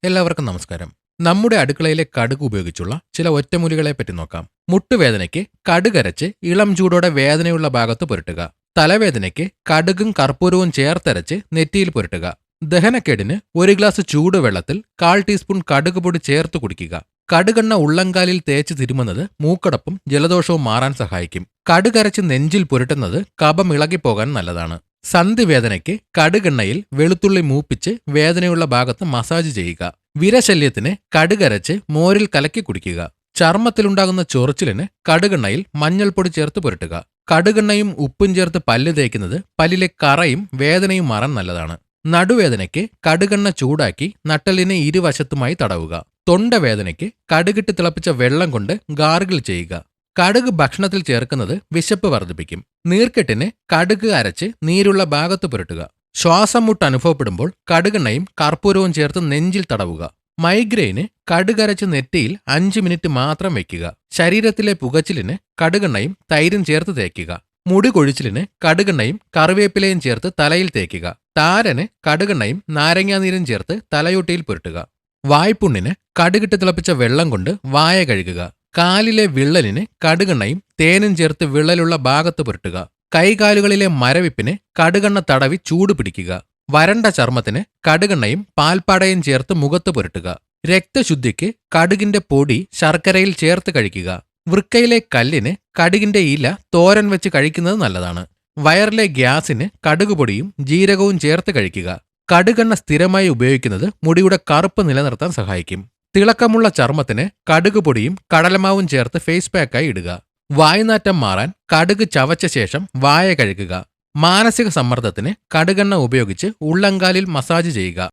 എല്ലാവർക്കും നമസ്കാരം. നമ്മുടെ അടുക്കളയിലെ കടുക് ഉപയോഗിച്ചുള്ള ചില ഒറ്റമൂലികളെ പറ്റി നോക്കാം. മുട്ടുവേദനയ്ക്ക് കടുകരച്ച് ഇളം ചൂടോടെ വേദനയുള്ള ഭാഗത്ത് പുരട്ടുക. തലവേദനയ്ക്ക് കടുകും കർപ്പൂരവും ചേർത്തരച്ച് നെറ്റിയിൽ പുരട്ടുക. ദഹനക്കേടിന് 1 ഗ്ലാസ് ചൂടുവെള്ളത്തിൽ 1/4 ടീസ്പൂൺ കടുക് പൊടി ചേർത്ത് കുടിക്കുക. കടുകെണ്ണ ഉള്ളങ്കാലിൽ തേച്ച് തിരുമുന്നത് മൂക്കടപ്പും ജലദോഷവും മാറാൻ സഹായിക്കും. കടുകരച്ച് നെഞ്ചിൽ പുരട്ടുന്നത് കഫം ഇളകിപ്പോകാൻ നല്ലതാണ്. സന്ധിവേദനയ്ക്ക് കടുകെണ്ണയിൽ വെളുത്തുള്ളി മൂപ്പിച്ച് വേദനയുള്ള ഭാഗത്ത് മസാജ് ചെയ്യുക. വിരശല്യത്തിന് കടുകരച്ച് മോരിൽ കലക്കി കുടിക്കുക. ചർമ്മത്തിലുണ്ടാകുന്ന ചൊറിച്ചിലിന് കടുകെണ്ണയിൽ മഞ്ഞൾപ്പൊടി ചേർത്ത് പുരട്ടുക. കടുകെണ്ണയും ഉപ്പും ചേർത്ത് പല്ല് തേക്കുന്നത് പല്ലിലെ കറയും വേദനയും മാറാൻ നല്ലതാണ്. നടുവേദനയ്ക്ക് കടുകെണ്ണ ചൂടാക്കി നട്ടെല്ലിന് ഇരുവശത്തുമായി തടവുക. തൊണ്ടവേദനയ്ക്ക് കടുകിട്ട് തിളപ്പിച്ച വെള്ളം കൊണ്ട് ഗാർഗിൾ ചെയ്യുക. കടുക് ഭക്ഷണത്തിൽ ചേർക്കുന്നത് വിശപ്പ് വർദ്ധിപ്പിക്കും. നീർക്കെട്ടിന് കടുക് അരച്ച് നീരുള്ള ഭാഗത്ത് പുരട്ടുക. ശ്വാസം മുട്ട് അനുഭവപ്പെടുമ്പോൾ കടുകെണ്ണയും കർപ്പൂരവും ചേർത്ത് നെഞ്ചിൽ തടവുക. മൈഗ്രെയിന് കടുകരച്ച് നെറ്റിയിൽ 5 മിനിറ്റ് മാത്രം വയ്ക്കുക. ശരീരത്തിലെ പുകച്ചിലിന് കടുകെണ്ണയും തൈരും ചേർത്ത് തേക്കുക. മുടി കൊഴിച്ചിലിന് കടുകെണ്ണയും കറിവേപ്പിലയും ചേർത്ത് തലയിൽ തേക്കുക. താരന് കടുകെണ്ണയും നാരങ്ങാനീരും ചേർത്ത് തലയോട്ടിയിൽ പുരട്ടുക. വായ്പുണ്ണിന് കടുകിട്ട് തിളപ്പിച്ച വെള്ളം കൊണ്ട് വായ കഴുകുക. കാലിലെ വിള്ളലിന് കടുകെണ്ണയും തേനും ചേർത്ത് വിള്ളലുള്ള ഭാഗത്ത് പുരട്ടുക. കൈകാലുകളിലെ മരവിപ്പിന് കടുകെണ്ണ തടവി ചൂട് പിടിക്കുക. വരണ്ട ചർമ്മത്തിന് കടുകെണ്ണയും പാൽപ്പാടയും ചേർത്ത് മുഖത്ത് പുരട്ടുക. രക്തശുദ്ധിക്ക് കടുകിന്റെ പൊടി ശർക്കരയിൽ ചേർത്ത് കഴിക്കുക. വൃക്കയിലെ കല്ലിന് കടുകിന്റെ ഇല തോരൻ വെച്ച് കഴിക്കുന്നത് നല്ലതാണ്. വയറിലെ ഗ്യാസിന് കടുക് പൊടിയും ജീരകവും ചേർത്ത് കഴിക്കുക. കടുകെണ്ണ സ്ഥിരമായി ഉപയോഗിക്കുന്നത് മുടിയുടെ കറുപ്പ് നിലനിർത്താൻ സഹായിക്കും. തിളക്കമുള്ള ചർമ്മത്തിന് കടുക് പൊടിയും കടലമാവും ചേർത്ത് ഫേസ് പാക്കായി ഇടുക. വായ്നാറ്റം മാറാൻ കടുക് ചവച്ച ശേഷം വായ കഴുകുക. മാനസിക സമ്മർദ്ദത്തിന് കടുകെണ്ണ ഉപയോഗിച്ച് ഉള്ളങ്കാലിൽ മസാജ് ചെയ്യുക.